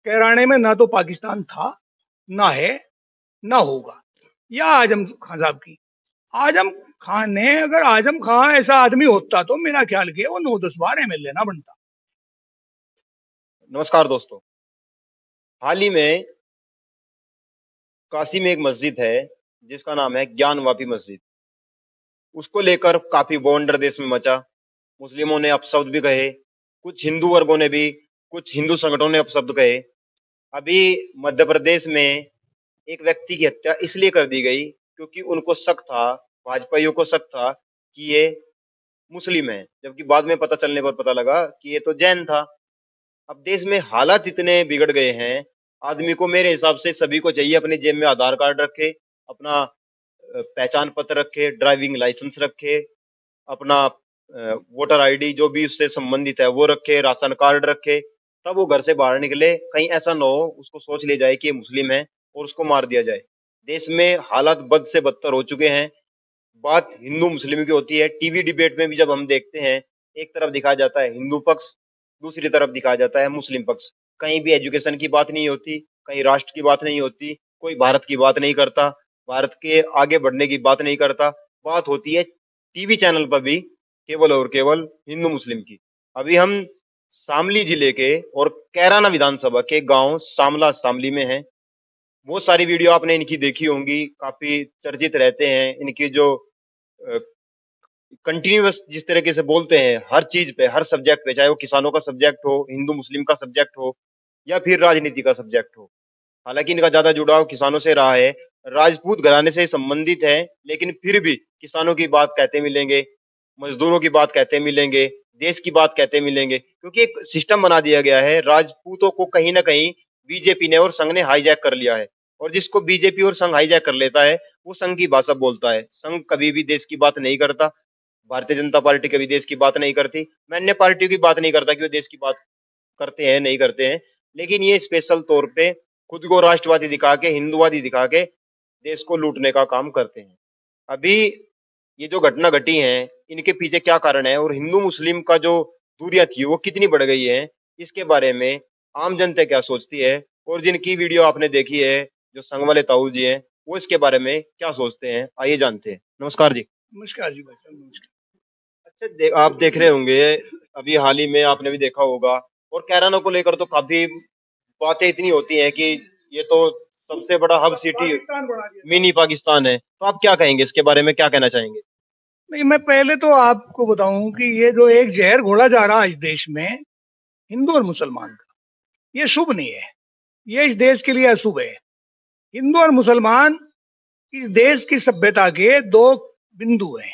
कैराने में ना तो पाकिस्तान था, ना है, ना होगा। या आजम खान साहब की। आजम खान ने, अगर आजम खान ऐसा आदमी होता तो मेरा ख्याल के वो 9-10 बार एमएलए ना बनता। नमस्कार दोस्तों। हाल ही में काशी में एक मस्जिद है जिसका नाम है ज्ञानवापी मस्जिद। उसको लेकर काफी बवंडर देश में मचा। मुस्लिमों ने अपशब्द भी कहे, कुछ हिंदू वर्गों ने भी, कुछ हिंदू संगठनों ने अपशब्द कहे। अभी मध्य प्रदेश में एक व्यक्ति की हत्या इसलिए कर दी गई क्योंकि उनको शक था, भाजपाइयों को शक था कि ये मुस्लिम है, जबकि बाद में पता चलने पर पता लगा कि ये तो जैन था। अब देश में हालात इतने बिगड़ गए हैं, आदमी को मेरे हिसाब से सभी को चाहिए अपनी जेब में आधार कार्ड रखे, अपना पहचान पत्र रखे, ड्राइविंग लाइसेंस रखे, अपना वोटर आईडी जो भी उससे संबंधित है वो रखे, राशन कार्ड रखे, तब वो घर से बाहर निकले। कहीं ऐसा ना हो उसको सोच लिया जाए कि ये मुस्लिम है और उसको मार दिया जाए। देश में हालात बद से बदतर हो चुके हैं। बात हिंदू मुस्लिम की होती है, टीवी डिबेट में भी जब हम देखते हैं, एक तरफ दिखाया जाता है हिंदू पक्ष, दूसरी तरफ दिखाया जाता है मुस्लिम पक्ष। कहीं भी एजुकेशन की बात नहीं होती, कहीं राष्ट्र की बात नहीं होती, कोई भारत की बात नहीं करता, भारत के आगे बढ़ने की बात नहीं करता। बात होती है टीवी चैनल पर भी केवल और केवल हिंदू मुस्लिम की। अभी हम शामली जिले के और कैराना विधानसभा के गांव शामला शामली में हैं। वो सारी वीडियो आपने इनकी देखी होंगी, काफी चर्चित रहते हैं। इनकी जो कंटिन्यूअस जिस तरीके से बोलते हैं हर चीज पे, हर सब्जेक्ट पे, चाहे वो किसानों का सब्जेक्ट हो, हिंदू मुस्लिम का सब्जेक्ट हो, या फिर राजनीति का सब्जेक्ट हो। हालांकि इनका ज्यादा जुड़ाव किसानों से रहा है, राजपूत घराने से संबंधित है, लेकिन फिर भी किसानों की बात कहते मिलेंगे, मजदूरों की बात कहते मिलेंगे, देश की बात कहते मिलेंगे, क्योंकि एक सिस्टम बना दिया गया है। राजपूतों को कहीं ना कहीं बीजेपी ने और संघ ने हाईजैक कर लिया है, और जिसको बीजेपी और संघ हाईजैक कर लेता है वो संघ की भाषा बोलता है। संघ कभी भी देश की बात नहीं करता, भारतीय जनता पार्टी कभी देश की बात नहीं करती, मैं अन्य पार्टियों की बात नहीं करता कि वो देश की बात करते हैं नहीं करते हैं, लेकिन ये स्पेशल तौर पे खुद को राष्ट्रवादी दिखा के, हिंदुवादी दिखा के देश को लूटने का काम करते हैं। अभी ये जो घटना घटी है, इनके पीछे क्या कारण है और हिंदू मुस्लिम का जो दूरियां थी वो कितनी बढ़ गई है, इसके बारे में आम जनता क्या सोचती है, और जिनकी वीडियो आपने देखी है जो संघ वाले ताऊ जी हैं, वो इसके बारे में क्या सोचते हैं, आइए जानते हैं। नमस्कार जी। नमस्कार जी, भाई साहब नमस्कार। अच्छा, आप देख रहे होंगे, अभी हाल ही में आपने भी देखा होगा, और कैराना को लेकर तो काफी बातें इतनी होती हैं कि ये तो सबसे बड़ा हब सिटी, पाकिस्तान बना दिया। मिनी पाकिस्तान है। तो आप क्या कहेंगे इसके बारे में, क्या कहना चाहेंगे? नहीं, मैं पहले तो आपको बताऊं कि ये जो एक जहर घोला जा रहा है इस देश में, हिंदू और मुसलमान का, ये शुभ नहीं है। ये इस देश के लिए अशुभ है। हिंदू और मुसलमान इस देश की सभ्यता के दो बिंदु हैं।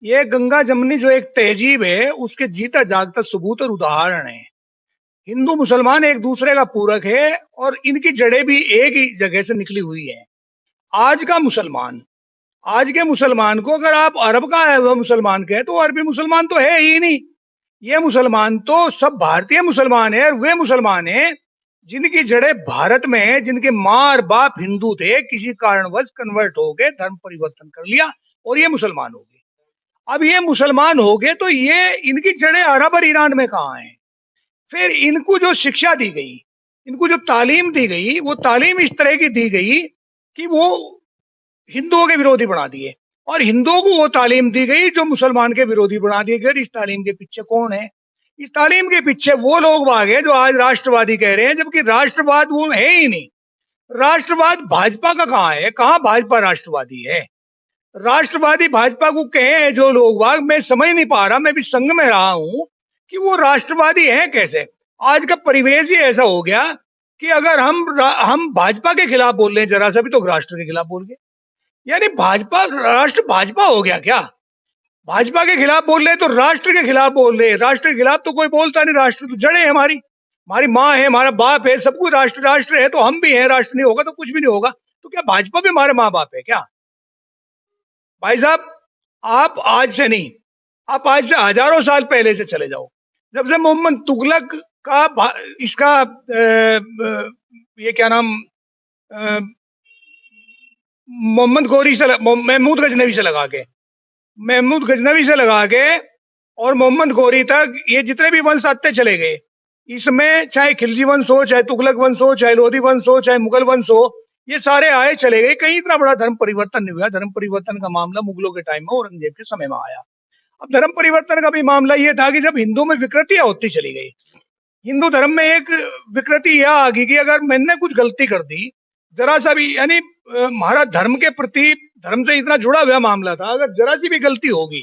ये गंगा जमनी जो एक तहजीब है, उसके जीता जागता सबूत और उदाहरण है। हिंदू मुसलमान एक दूसरे का पूरक है और इनकी जड़ें भी एक ही जगह से निकली हुई है। आज का मुसलमान, आज के मुसलमान को अगर आप अरब का है वह मुसलमान कहे तो अरबी मुसलमान तो है ही नहीं। ये मुसलमान तो सब भारतीय मुसलमान है, और वे मुसलमान हैं जिनकी जड़ें भारत में है, जिनके माँ और बाप हिंदू थे, किसी कारणवश कन्वर्ट हो गए, धर्म परिवर्तन कर लिया और ये मुसलमान हो गए। अब ये मुसलमान हो गए तो ये इनकी जड़ें अरब और ईरान में कहाँ हैं? फिर इनको जो शिक्षा दी गई, इनको जो तालीम दी गई, वो तालीम इस तरह की दी गई कि वो हिंदुओं के विरोधी बना दिए, और हिंदुओं को वो तालीम दी गई जो मुसलमान के विरोधी बना दिए गए। इस तालीम के पीछे कौन है? इस तालीम के पीछे वो लोग भागे जो आज राष्ट्रवादी कह रहे हैं, जबकि राष्ट्रवाद वो है ही नहीं। राष्ट्रवाद भाजपा का कहाँ है? कहाँ भाजपा राष्ट्रवादी है? राष्ट्रवादी भाजपा को कहे जो लोग वाग, मैं समझ नहीं पा रहा, मैं भी संघ में रहा हूं, कि वो राष्ट्रवादी है कैसे। आज का परिवेश ही ऐसा हो गया कि अगर हम भाजपा के खिलाफ बोल रहे हैं जरा सा भी, तो राष्ट्र के खिलाफ बोल गए। यानी भाजपा, राष्ट्र भाजपा हो गया क्या? भाजपा के खिलाफ बोल रहे तो राष्ट्र के खिलाफ बोल रहे। राष्ट्र के खिलाफ तो कोई बोलता नहीं। राष्ट्र तो जड़े है हमारी, हमारी माँ है, हमारा बाप है, सब कुछ राष्ट्र राष्ट्र है, तो हम भी हैं। राष्ट्र नहीं होगा तो कुछ भी नहीं होगा। तो क्या भाजपा भी हमारे माँ बाप है क्या? भाई साहब, आप आज से नहीं, आप आज से हजारों साल पहले से चले जाओ, जब से मोहम्मद तुगलक का इसका ये क्या नाम, मोहम्मद गौरी से, महमूद गजनवी से लगा के, महमूद गजनवी से लगा के और मोहम्मद गौरी तक, ये जितने भी वंश आते चले गए, इसमें चाहे खिलजी वंश हो, चाहे तुगलक वंश हो, चाहे लोधी वंश हो, चाहे मुगल वंश हो, ये सारे आए चले गए, कहीं इतना बड़ा धर्म परिवर्तन नहीं हुआ। धर्म परिवर्तन का मामला मुगलों के टाइम में औरंगजेब के समय में आया। अब धर्म परिवर्तन का भी मामला ये था कि जब हिंदू में विकृतियां होती चली गई, हिंदू धर्म में एक विकृति यह आ गई कि अगर मैंने कुछ गलती कर दी, जरा सा भी, यानी हमारा धर्म के प्रति, धर्म से इतना जुड़ा हुआ मामला था, अगर जरा सी भी गलती होगी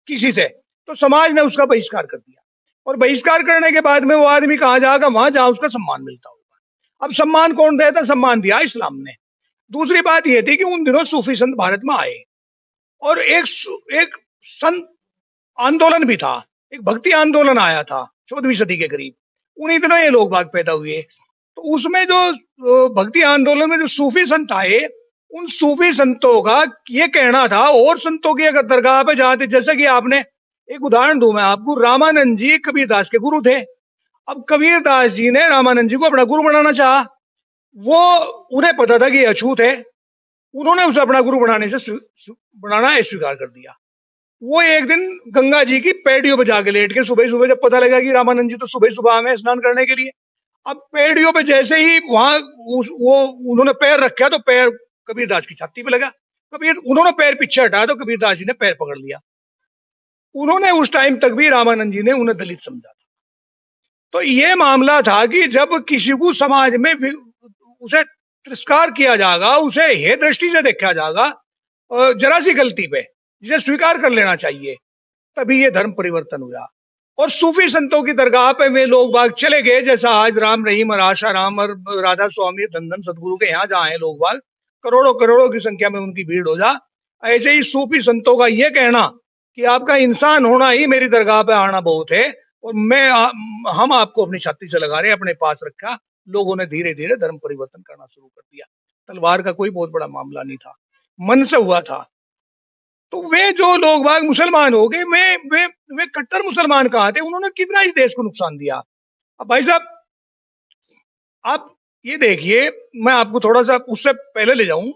किसी से तो समाज ने उसका बहिष्कार कर दिया, और बहिष्कार करने के बाद में वो आदमी कहाँ जाएगा, वहां जहां उसका सम्मान मिलता होगा। अब सम्मान कौन देता? सम्मान दिया इस्लाम ने। दूसरी बात यह थी कि उन दिनों सूफी संत भारत में आए, और एक संत आंदोलन भी था, एक भक्ति आंदोलन आया था 14वीं सदी के करीब। उन्हीं दिनों ये लोग बाग पैदा हुए। तो उसमें जो भक्ति आंदोलन में जो सूफी संत आए, उन सूफी संतों का ये कहना था, और संतों की अगर दरगाह पे जाते, जैसे कि आपने, एक उदाहरण दूं मैं आपको, रामानंद जी कबीरदास के गुरु थे। अब कबीरदास जी ने रामानंद जी को अपना गुरु बनाना चाहा। वो, उन्हें पता था कि ये अछूत है, उन्होंने उसे अपना गुरु बनाना स्वीकार कर दिया। वो एक दिन गंगा जी की पैड़ियों पर जाके लेट के, सुबह सुबह जब पता लगा कि रामानंद जी तो सुबह सुबह आ गए स्नान करने के लिए, अब पैड़ियों पे जैसे ही वहां वो उन्होंने पैर रखा तो पैर कबीरदास की छाती पे लगा। उन्होंने पैर पीछे हटाया तो कबीरदास जी ने पैर पकड़ लिया। उन्होंने उस टाइम तक भी रामानंद जी ने उन्हें दलित समझा था। तो ये मामला था कि जब किसी को समाज में उसे तिरस्कार किया जाएगा, उसे हे दृष्टि से देखा जाएगा, जरा सी गलती पे जिसे स्वीकार कर लेना चाहिए, तभी ये धर्म परिवर्तन हुआ। और सूफी संतों की दरगाह पे वे लोग बाग चले गए, जैसा आज राम रहीम और आशा राम और राधा स्वामी धन सदगुरु के यहाँ जहाँ है लोग बाग, करोड़ों करोड़ों की संख्या में उनकी भीड़ हो जा, ऐसे ही सूफी संतों का ये कहना कि आपका इंसान होना ही मेरी दरगाह पे आना बहुत है, और हम आपको अपनी छाती से लगा रहे, अपने पास रखा। लोगों ने धीरे धीरे धर्म परिवर्तन करना शुरू कर दिया। तलवार का कोई बहुत बड़ा मामला नहीं था, मन से हुआ था। तो वे जो लोग बाग मुसलमान हो गए, वे कट्टर मुसलमान कहाँ थे? उन्होंने कितना ही देश को नुकसान दिया। अब भाई साहब, आप ये देखिए, मैं आपको थोड़ा सा उससे पहले ले जाऊं,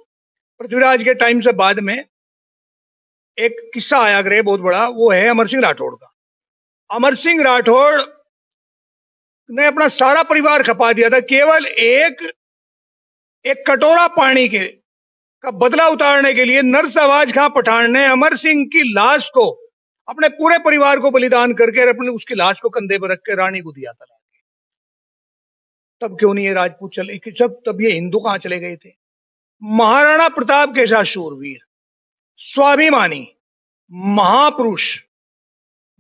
पृथ्वीराज के टाइम से बाद में एक किस्सा आया करे बहुत बड़ा, वो है अमर सिंह राठौड़ का। अमर सिंह राठौड़ ने अपना सारा परिवार खपा दिया था, केवल एक कटोरा पानी के का बदला उतारने के लिए नरसवाज खां पठान ने अमर सिंह की लाश को, अपने पूरे परिवार को बलिदान करके, अपने उसकी लाश को कंधे पर रख के रानी को दिया था। तब क्यों नहीं ये राजपूत चले कि सब, तब ये हिंदू कहां चले गए थे? महाराणा प्रताप के साथ शूरवीर, स्वाभिमानी, महापुरुष,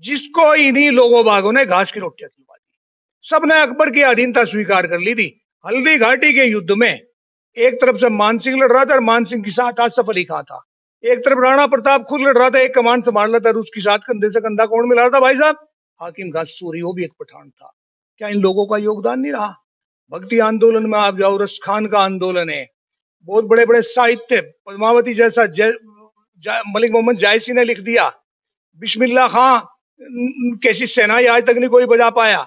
जिसको इन्हीं लोगों बागों ने घास की रोटियां खिलवा दी। सबने अकबर की अधीनता स्वीकार कर ली थी। हल्दी घाटी के युद्ध में एक तरफ से मान सिंह लड़ रहा था, और मान सिंह के साथ आसफ अली खां था। एक तरफ राणा प्रताप खुद लड़ रहा था, एक कमान संभाल रहा था, और उसके साथ कंधे से कंधा कौन मिला रहा था? भाई साहब, हाकिम घासूरी, वो भी एक पठान था। क्या इन लोगों का योगदान नहीं रहा? भक्ति आंदोलन में आप जाओ, रस खान का आंदोलन है, बहुत बड़े बड़े साहित्य, पद्मावती जैसा मलिक मोहम्मद जायसी ने लिख दिया, बिस्मिल्लाह खां कैसी सेनाई आज तक नहीं कोई बजा पाया।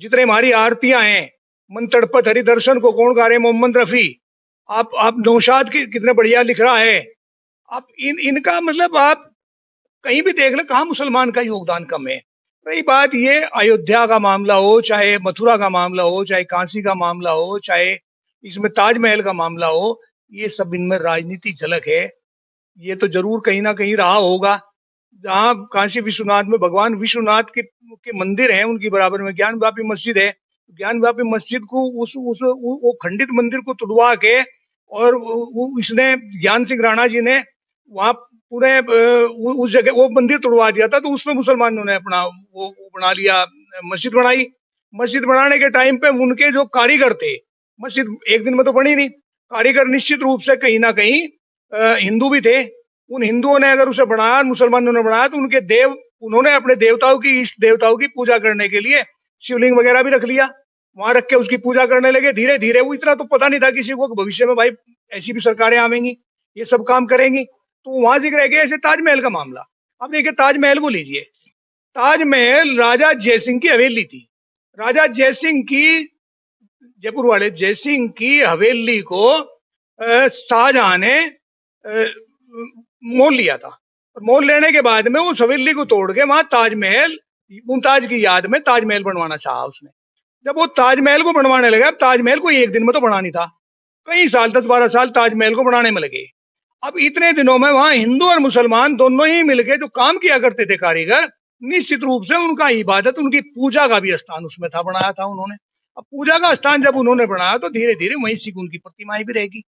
जितने हमारी आरतियां हैं, मन तड़पत हरि दर्शन को कौन गा रहे? मोहम्मद रफी। आप नौशाद की कितने बढ़िया लिख रहा है। आप इनका मतलब आप कहीं भी देख ले, कहाँ मुसलमान का योगदान कम है। रही बात ये अयोध्या का मामला हो, चाहे मथुरा का मामला हो, चाहे काशी का मामला हो, चाहे इसमें ताजमहल का मामला हो, ये सब इनमें राजनीति झलक है। ये तो जरूर कहीं ना कहीं रहा होगा। जहाँ काशी विश्वनाथ में भगवान विश्वनाथ के मंदिर हैं, उनकी बराबर में ज्ञान व्यापी मस्जिद है। ज्ञान व्यापी मस्जिद को वो खंडित मंदिर को तुड़वा के, और इसने ज्ञान सिंह राणा जी ने वहाँ पूरे उस जगह वो मंदिर तुड़वा दिया था। तो उसमें मुसलमानों ने अपना वो बना लिया, मस्जिद बनाई। मस्जिद बनाने के टाइम पे उनके जो कारीगर थे, मस्जिद एक दिन में तो बनी नहीं, कारीगर निश्चित रूप से कहीं ना कहीं हिंदू भी थे। उन हिंदुओं ने अगर उसे बनाया, मुसलमानों ने बनाया, तो उनके उन्होंने अपने देवताओं की, इष्ट देवताओं की पूजा करने के लिए शिवलिंग वगैरह भी रख लिया, वहां रख के उसकी पूजा करने लगे। धीरे धीरे, वो इतना तो पता नहीं था किसी को भविष्य में भाई ऐसी भी सरकारें आवेंगी, ये सब काम करेंगी। तो वहां जिक्र है कि ऐसे ताजमहल का मामला। अब देखिए, ताजमहल को लीजिए। ताजमहल राजा जयसिंह की हवेली थी। राजा जयसिंह की, जयपुर वाले जयसिंह की हवेली को शाहजहां ने मोल लिया था, और मोल लेने के बाद में उस हवेली को तोड़ के वहां ताजमहल, मुमताज की याद में ताजमहल बनवाना चाहा उसने। जब वो ताजमहल को बनवाने लगे, अब ताजमहल को एक दिन में तो बनानी था, कई साल 10-12 साल ताजमहल को बनाने में लगे। अब इतने दिनों में वहां हिंदू और मुसलमान दोनों ही मिलके जो काम किया करते थे कारीगर, निश्चित रूप से उनका इबादत, उनकी पूजा का भी स्थान उसमें था, बनाया था उन्होंने। अब पूजा का स्थान जब उन्होंने बनाया तो धीरे धीरे वहीं से उनकी प्रतिमाएं भी रहेगी।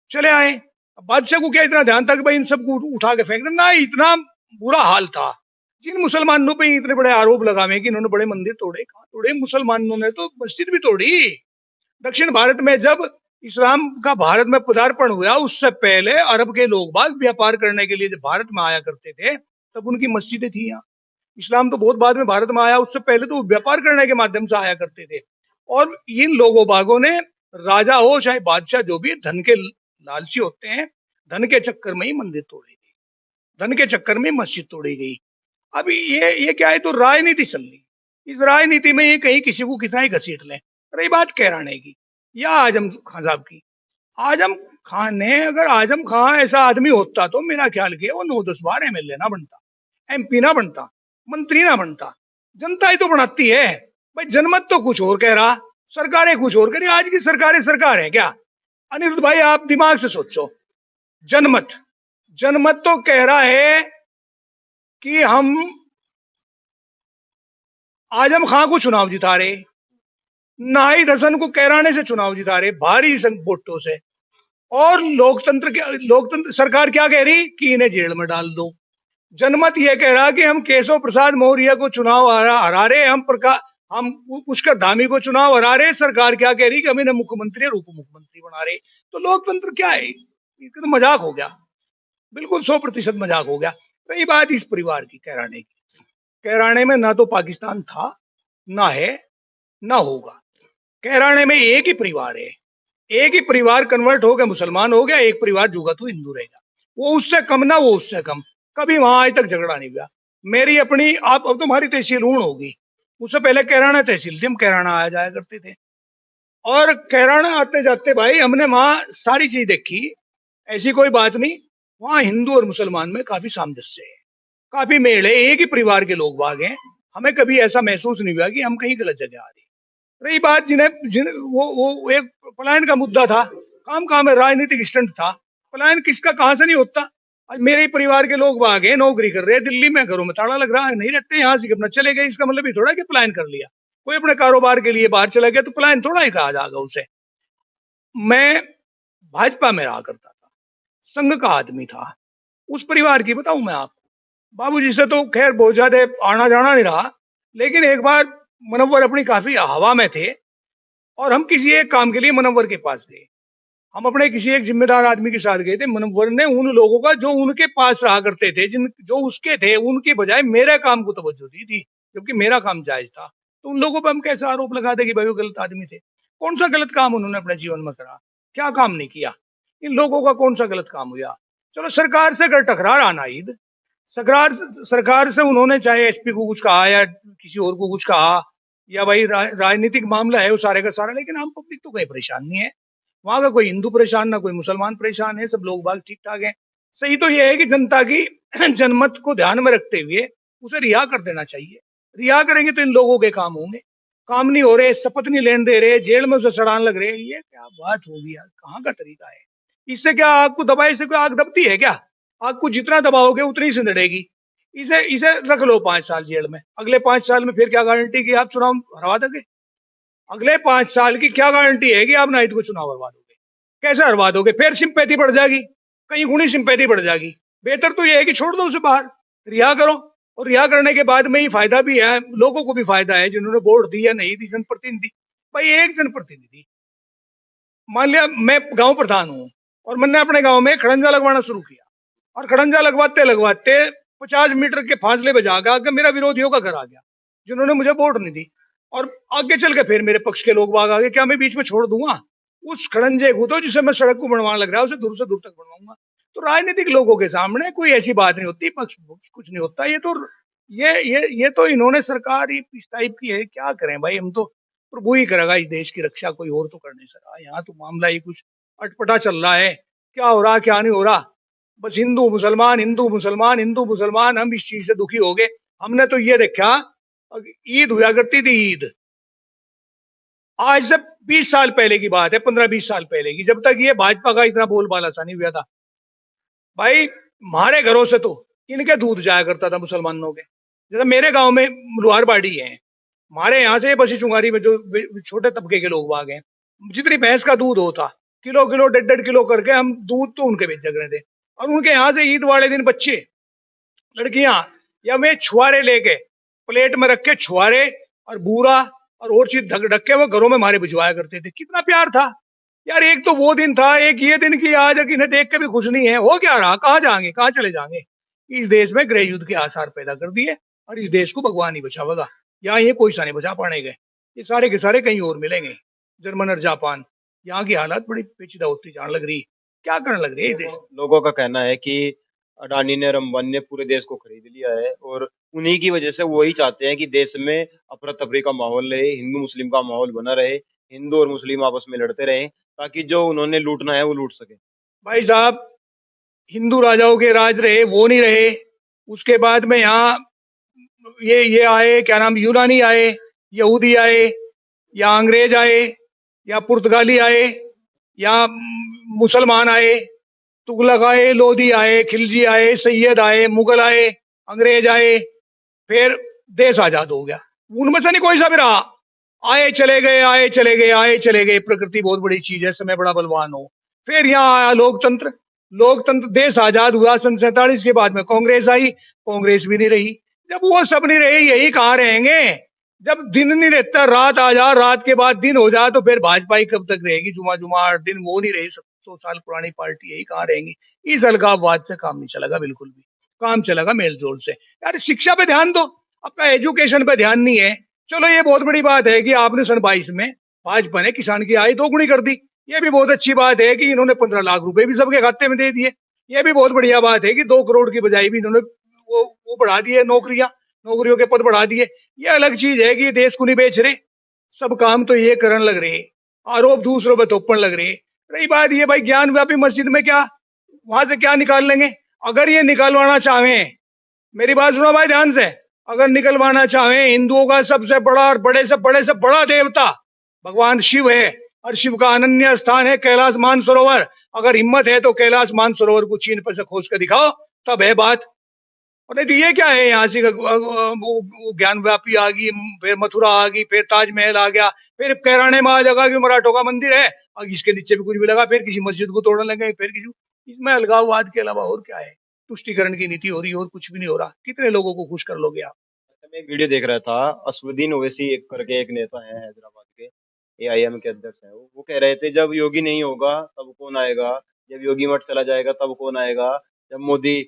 चले आए। अब बादशाह को क्या इतना ध्यान था कि भाई इन सबको उठा के फेंक देना, इतना बुरा हाल था। जिन मुसलमानों पे इतने बड़े आरोप लगावे कि इन्होंने बड़े मंदिर तोड़े, कहाँ तोड़े? मुसलमानों ने तो मस्जिद भी तोड़ी। दक्षिण भारत में जब इस्लाम का भारत में पदार्पण हुआ, उससे पहले अरब के लोग बाग व्यापार करने के लिए जब भारत में आया करते थे, तब उनकी मस्जिदें थी यहाँ। इस्लाम तो बहुत बाद में भारत में आया, उससे पहले तो व्यापार करने के माध्यम से आया करते थे। और इन लोगों बागों ने, राजा हो चाहे बादशाह जो भी, धन के लालची होते हैं, धन के चक्कर में ही मंदिर तोड़े गए, धन के चक्कर में मस्जिद तोड़ी गई। अब ये क्या है, तो राजनीति चल रही। इस राजनीति में ये कहीं किसी को कितना ही घसीट लें। रही बात कैराने की या आजम खान साहब की, आजम खान ने, अगर आजम खान ऐसा आदमी होता तो मेरा ख्याल किया वो 9-10 बार एमएलए ना बनता, एमपी ना बनता, मंत्री ना बनता। जनता ही तो बनाती है भाई। जनमत तो कुछ और कह रहा, सरकारें कुछ और कह रही। आज की सरकारें सरकार है क्या? अनिरुद्ध भाई आप दिमाग से सोचो। जनमत जनमत तो कह रहा है कि हम आजम खां को चुनाव जिता रहे, नाहिद हसन को कैराने से चुनाव जिता रहे भारी वोटों से। और लोकतंत्र सरकार क्या कह रही कि इन्हें जेल में डाल दो। जनमत यह कह रहा कि हम केशव प्रसाद मौर्य को चुनाव हरा रहे, हम पुष्कर धामी को चुनाव हरा रहे। सरकार क्या कह रही कि हम इन्हें मुख्यमंत्री और उप मुख्यमंत्री बना रहे। तो लोकतंत्र क्या है? ये तो मजाक हो गया, बिल्कुल 100% मजाक हो गया। रही बात इस परिवार की, कैराने की, कैराने में ना तो पाकिस्तान था, ना है, ना होगा। कैराने में एक ही परिवार है, एक ही परिवार कन्वर्ट हो गया, मुसलमान हो गया, एक परिवार जुगा तो हिंदू रहेगा। वो उससे कम ना, वो उससे कम। कभी वहां आज तक झगड़ा नहीं हुआ। मेरी अपनी, आप अब तुम्हारी तहसील ऊण होगी, उससे पहले कैराना तहसील थी, हम कैराना आया जाया करते थे। और कैराना आते जाते भाई हमने वहां सारी चीज देखी, ऐसी कोई बात नहीं। वहां हिंदू और मुसलमान में काफी सामंजस्य है, काफी मेल है, एक ही परिवार के लोग बाग हैं। हमें कभी ऐसा महसूस नहीं हुआ कि हम कहीं गलत जगह आ रही। रही बात वो एक पलायन का मुद्दा था, काम है, राजनीतिक स्टंट था। पलायन किसका कहां से नहीं होता। आज मेरे ही परिवार के लोग वहां गए, नौकरी कर रहे हैं दिल्ली में, घरों में ताला लग रहा है, नहीं रहते यहाँ से, अपना चले गए। इसका मतलब ये थोड़ा कि पलायन कर लिया। कोई अपने कारोबार के लिए बाहर चला गया तो पलायन थोड़ा ही कहा जाएगा उसे। मैं भाजपा में रहा करता था, संघ का आदमी था, उस परिवार की बताऊं मैं आपको। बाबूजी से तो खैर बहुत ज्यादा आना जाना नहीं रहा, लेकिन एक बार मनोवर अपनी काफी हवा में थे और हम किसी एक काम के लिए मनोवर के पास गए। हम अपने किसी एक जिम्मेदार आदमी के साथ गए थे। मनोवर ने उन लोगों का जो उनके पास रहा करते थे, जिन जो उसके थे, उनकी बजाय मेरे काम को तवज्जो दी थी, जबकि मेरा काम जायज था। तो उन लोगों पर हम कैसे आरोप लगाते कि भाई वो गलत आदमी थे? कौन सा गलत काम उन्होंने अपने जीवन में करा? क्या काम नहीं किया? इन लोगों का कौन सा गलत काम हुआ? चलो सरकार से अगर टकरा रहा नाहिद, सरकार सरकार से उन्होंने चाहे एसपी को कुछ कहा या किसी और को कुछ कहा, या भाई राजनीतिक मामला है वो सारे का सारा, लेकिन हम पब्लिक तो कोई परेशान नहीं है। वहां का कोई हिंदू परेशान, ना कोई मुसलमान परेशान है, सब लोग बाग ठीक ठाक है। सही तो यह है कि जनता की जनमत को ध्यान में रखते हुए उसे रिहा कर देना चाहिए। रिहा करेंगे तो इन लोगों के काम होंगे। काम नहीं हो रहे, शपथ नहीं लेने दे रहे, जेल में उसे सड़ान लग रहे, ये क्या बात होगी यार? कहाँ का तरीका है? इससे क्या आग को दबाए से कोई आग दबती है क्या? आग को जितना दबाओगे उतनी सिंदड़ेगी। इसे इसे रख लो 5 साल जेल में, अगले 5 साल में फिर क्या गारंटी कि आप चुनाव हरवा दोगे? अगले 5 साल की क्या गारंटी है कि आप नाइट को चुनाव हरवा दोगे? कैसे हरवा दोगे? फिर सिंपैथी बढ़ जाएगी, कहीं गुनी सिंपैथी बढ़ जाएगी। बेहतर तो यह है कि छोड़ दो उसे बाहर, रिहा करो। और रिहा करने के बाद में ही फायदा भी है, लोगों को भी फायदा है, जिन्होंने वोट दी या नहीं दी, जनप्रतिनिधि। भाई एक जनप्रतिनिधि, मान लिया मैं गांव प्रधान हूँ और मैंने अपने गांव में खड़ंजा लगवाना शुरू किया, और खड़ंजा लगवाते लगवाते 50 मीटर के फासले पे जाकर आगे मेरा विरोधियों का घर आ गया, जिन्होंने मुझे वोट नहीं दी। और आगे चल के फिर मेरे पक्ष के लोग बाग आ गए, क्या मैं बीच में छोड़ दूंगा उस खड़ंजे को? तो जिसे मैं सड़क को बनवाने लग रहा है उसे दूर तक बनवाऊंगा। तो राजनीतिक लोगों के सामने कोई ऐसी बात नहीं होती, पक्ष कुछ नहीं होता। ये तो इन्होंने सरकार ही इस टाइप की है, क्या करें भाई? हम तो, प्रभु ही करेगा इस देश की रक्षा, कोई और तो कर नहीं सकता। यहाँ तो मामला ही कुछ अटपटा चल रहा है, क्या हो रहा क्या नहीं हो रहा। बस हिंदू मुसलमान, हिंदू मुसलमान, हिंदू मुसलमान, हम इस चीज से दुखी हो गए। हमने तो ये देखा, ईद हुआ करती थी, ईद आज से 20 साल पहले की बात है, 15-20 साल पहले की, जब तक ये भाजपा का इतना बोलबाला सा नहीं हुआ था। भाई हमारे घरों से तो इनके दूध जाया करता था मुसलमानों के। जैसे मेरे गांव में लुहारबाड़ी है, हमारे यहाँ से बसी चुंगारी में जो छोटे तबके के लोग बाग हैं, जितनी भैंस का दूध होता, किलो किलो 1.5 किलो करके हम दूध तो उनके बेच रहे थे। और उनके यहाँ से ईद वाले दिन बच्चे, लड़कियां, या वे छुआरे लेके प्लेट में रख के छुआरे और बूरा और चीज ढक ढक के वो घरों में हमारे भिजवाया करते थे। कितना प्यार था यार। एक तो वो दिन था, एक ये दिन की आज इन्हें देख के भी खुश नहीं है। हो क्या रहा, कहाँ जाएंगे, कहाँ चले जाएंगे। इस देश में गृह युद्ध के आसार पैदा कर दिए और इस देश को भगवान ही बचावेगा। यहाँ ये कोई सा नहीं बचा पाएंगे, ये सारे के सारे कहीं और मिलेंगे, जर्मन और जापान। यहाँ की हालत बड़ी पेचीदा होती जान लग रही। क्या करने लग रही है ये देश। लोगों का कहना है कि अडानी ने और अंबानी ने पूरे देश को खरीद लिया है और उन्हीं की वजह से वही चाहते हैं कि देश में अफरा तफरी का माहौल रहे, हिंदू मुस्लिम का माहौल बना रहे, हिंदू और मुस्लिम आपस में लड़ते रहे ताकि जो उन्होंने लूटना है वो लूट सके। भाई साहब, हिंदू राजाओं के राज रहे, वो नहीं रहे। उसके बाद में यहाँ ये आए, क्या नाम, यूनानी आए, यहूदी आए, या अंग्रेज आए, या पुर्तगाली आए, या मुसलमान आए, तुगलक आए, लोधी आए, खिलजी आए, सैयद आए, मुगल आए, अंग्रेज आए, फिर देश आजाद हो गया। उनमें से नहीं कोई सा भी रहा। आए चले गए, आए चले गए, आए चले गए। प्रकृति बहुत बड़ी चीज है, समय बड़ा बलवान हो। फिर यहाँ आया लोकतंत्र। लोकतंत्र, देश आजाद हुआ सन 47 के बाद में कांग्रेस आई, कांग्रेस भी नहीं रही। जब वो सब नहीं रहे, यही कहाँ रहेंगे। जब दिन नहीं रहता, रात आ जा, रात के बाद दिन हो जाए, तो फिर भाजपा ही कब तक रहेगी। जुमा जुमा 8 दिन वो नहीं रही, 100 साल पुरानी पार्टी यही कहाँ रहेंगी। इस अलगाववाद से काम नहीं चलेगा, बिल्कुल भी काम चलेगा मेल जोल से। यार शिक्षा पे ध्यान दो, आपका एजुकेशन पे ध्यान नहीं है। चलो ये बहुत बड़ी बात है कि आपने सन 22 में भाजपा ने किसान की आय 2 गुनी कर दी। ये भी बहुत अच्छी बात है कि इन्होंने 15 लाख रुपए भी सबके खाते में दे दिए। ये भी बहुत बढ़िया बात है कि 2 करोड़ की बजाय भी इन्होंने वो बढ़ा दिए, नौकरियों के पद बढ़ा दिए। ये अलग चीज है कि देश को नहीं बेच रहे। सब काम तो ये करने लग रहे, आरोप दूसरों पर थोपने लग रहे। रही बात ये भाई ज्ञान व्यापी मस्जिद में, क्या वहां से क्या निकाल लेंगे। अगर ये निकालवाना चाहें, मेरी बात सुनो भाई ध्यान से, अगर निकलवाना चाहें, हिंदुओं का सबसे बड़ा और बड़े से बड़ा देवता भगवान शिव है, और शिव का अनन्य स्थान है कैलाश मानसरोवर। अगर हिम्मत है तो कैलाश मानसरोवर को चीन पर से खोज कर दिखाओ, तब है बात। और नहीं तो ये क्या है, यहाँ से वो ज्ञान व्यापी आ गई, फिर मथुरा आ गई, फिर ताजमहल आ गया, फिर कैराने में आ जाएगा कि मराठों का मंदिर है और इसके नीचे भी कुछ भी लगा, फिर किसी मस्जिद को तोड़ने लगे, फिर किसी। इसमें अलगाववाद के अलावा और क्या है। तुष्टिकरण की नीति हो रही है और कुछ भी नहीं हो रहा। कितने लोगों को खुश कर लोगे आप। मैं एक वीडियो देख रहा था, असदुद्दीन ओवैसी एक करके एक नेता है हैदराबाद के, एआईएम के अध्यक्ष है, वो कह रहे थे जब योगी नहीं होगा तब कौन आएगा, जब योगी मठ चला जाएगा तब कौन आएगा, जब मोदी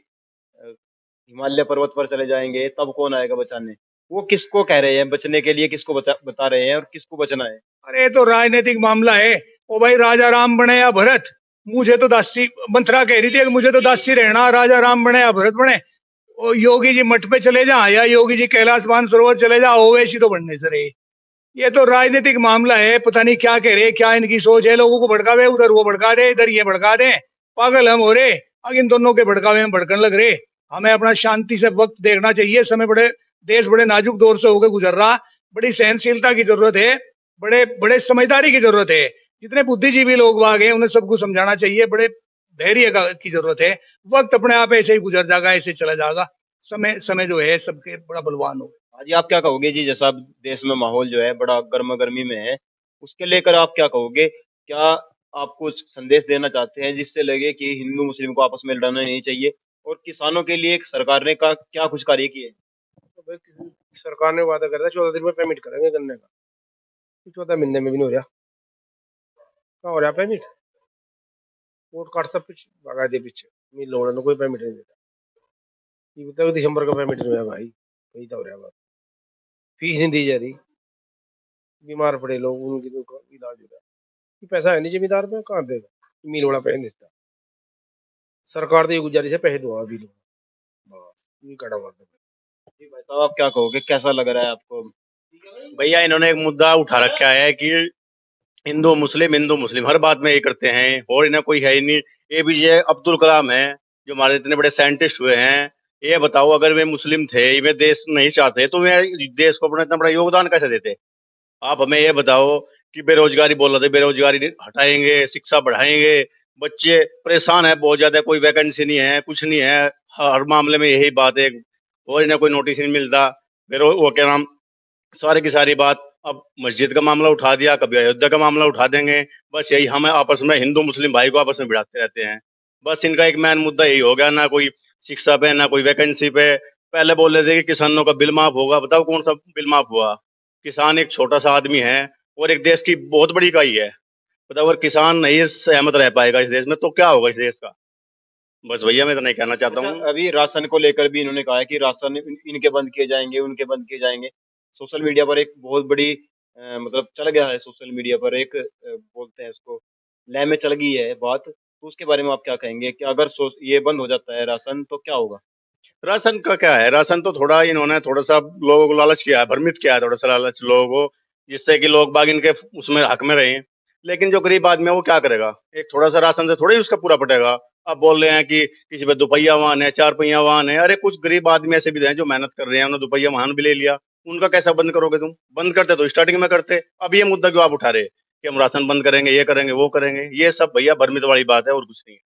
हिमालय पर्वत पर चले जाएंगे तब कौन आएगा बचाने। वो किसको कह रहे हैं बचने के लिए, किसको बता रहे हैं और किसको बचना है। अरे ये तो राजनीतिक मामला है। ओ भाई, राजा राम बने या भरत, मुझे तो दासी, मंत्रा कह रही थी कि मुझे तो दासी रहना, राजा राम बने या भरत बने। ओ योगी जी मठ पे चले जा या योगी जी कैलाश मानसरोवर चले जा, ओवैसी तो बनने से रहे। ये तो राजनीतिक मामला है। पता नहीं क्या कह रहे, क्या इनकी सोच है। लोगों को भड़कावे, उधर वो भड़का दे, इधर ये भड़का दे। पागल हम हो रहे। अब इन दोनों के भड़कावे में भड़कन लग रहे। हमें अपना शांति से वक्त देखना चाहिए। समय बड़े, देश बड़े नाजुक दौर से होकर गुजर रहा। बड़ी सहनशीलता की जरूरत है, बड़े बड़े समझदारी की जरूरत है। जितने बुद्धिजीवी लोग बाग हैं उन्हें सबको समझाना चाहिए। बड़े धैर्य की जरूरत है। वक्त अपने आप ऐसे ही गुजर जाएगा, ऐसे चला जाएगा। समय समय जो है सबके बड़ा बलवान हो। हाँ जी, आप क्या कहोगे जी, जैसा अब देश में माहौल जो है बड़ा गर्मा गर्मी में है, उसके लेकर आप क्या कहोगे। क्या आप कुछ संदेश देना चाहते हैं जिससे लगे कि हिंदू मुस्लिम को आपस में लड़ना नहीं चाहिए, और किसानों के लिए एक सरकार ने का क्या कुछ कार्य किए। तो भाई सरकार ने वादा कर रहा है 14 दिन में पेमेंट करेंगे गन्ने का, 14 महीने में भी नहीं हो रहा। कहाँ हो रहा पेमेंट। वोट कार्ड सब कुछ भगा दिए पीछे, मिल लोगों ने कोई पेमेंट नहीं देता। ये बताओ दिसंबर का पेमेंट नहीं हुआ भाई, वही तो हो रहा बात। फीस नहीं दी जा रही, बीमार पड़े लोग उनकी तो इलाज हो रहा है। पैसा है नहीं जमींदार में, कहाँ देगा, मिल वाला पैसे देता। सरकार तो ये गुजारिश है पैसे दो अभी लो, बस ये कड़ा बात है। जी भाई साहब, आप क्या कहोगे, कैसा लग रहा है आपको। भैया इन्होंने एक मुद्दा उठा रखा है कि हिंदू मुस्लिम हर बात में ये करते हैं, और इन्हें कोई है ही नहीं। एपीजे अब्दुल कलाम है जो हमारे इतने बड़े साइंटिस्ट हुए हैं। ये बताओ, अगर वे मुस्लिम थे, वे देश नहीं चाहते, तो वे देश को अपना इतना बड़ा योगदान कैसे देते। आप हमें ये बताओ कि बेरोजगारी बोल रहे थे, बेरोजगारी हटाएंगे, शिक्षा बढ़ाएंगे। बच्चे परेशान है बहुत ज्यादा, कोई वैकेंसी नहीं है, कुछ नहीं है। हर मामले में यही बात है, और इन्हें कोई नोटिस नहीं मिलता। फिर वो क्या नाम, सारी की सारी बात अब मस्जिद का मामला उठा दिया, कभी अयोध्या का मामला उठा देंगे। बस यही हमें आपस में हिंदू मुस्लिम भाई को आपस में भिड़ाते रहते हैं। बस इनका एक मेन मुद्दा यही हो गया, ना कोई शिक्षा पे, ना कोई वैकेंसी पे। पहले बोल रहे थे कि किसानों का बिल माफ होगा, बताओ कौन सा बिल माफ हुआ? किसान एक छोटा सा आदमी है और एक देश की बहुत बड़ी इकाई है। बताओ, अगर किसान नहीं सहमत रह पाएगा इस देश में तो क्या होगा इस देश का? बस भैया मैं तो नहीं कहना चाहता अच्छा, हूँ। अभी राशन को लेकर भी इन्होंने कहा है कि राशन इनके बंद किए जाएंगे, उनके बंद किए जाएंगे। सोशल मीडिया पर एक बहुत बड़ी मतलब चल गया है, सोशल मीडिया पर एक बोलते हैं उसको, लय में चल गई है बात। तो उसके बारे में आप क्या कहेंगे कि अगर ये बंद हो जाता है राशन तो क्या होगा? राशन का क्या है, राशन तो थोड़ा इन्होंने थोड़ा सा लोगों को लालच किया है, भ्रमित किया है थोड़ा सा लालच लोगों को, जिससे कि लोग बाग इनके उसमें हक में रहे। लेकिन जो गरीब आदमी है वो क्या करेगा? एक थोड़ा सा राशन से थोड़ी उसका पूरा पटेगा। अब बोल रहे हैं कि किसी पे दुपहिया वाहन है, चार पहिया वाहन है। अरे कुछ गरीब आदमी ऐसे भी हैं जो मेहनत कर रहे हैं, उन्होंने दुपहिया वाहन भी ले लिया। उनका कैसा बंद करोगे तुम? बंद करते तो स्टार्टिंग में करते। अब ये मुद्दा क्यों आप उठा रहे कि हम राशन बंद करेंगे, ये करेंगे, वो करेंगे? ये सब भैया भ्रमित वाली बात है और कुछ नहीं है।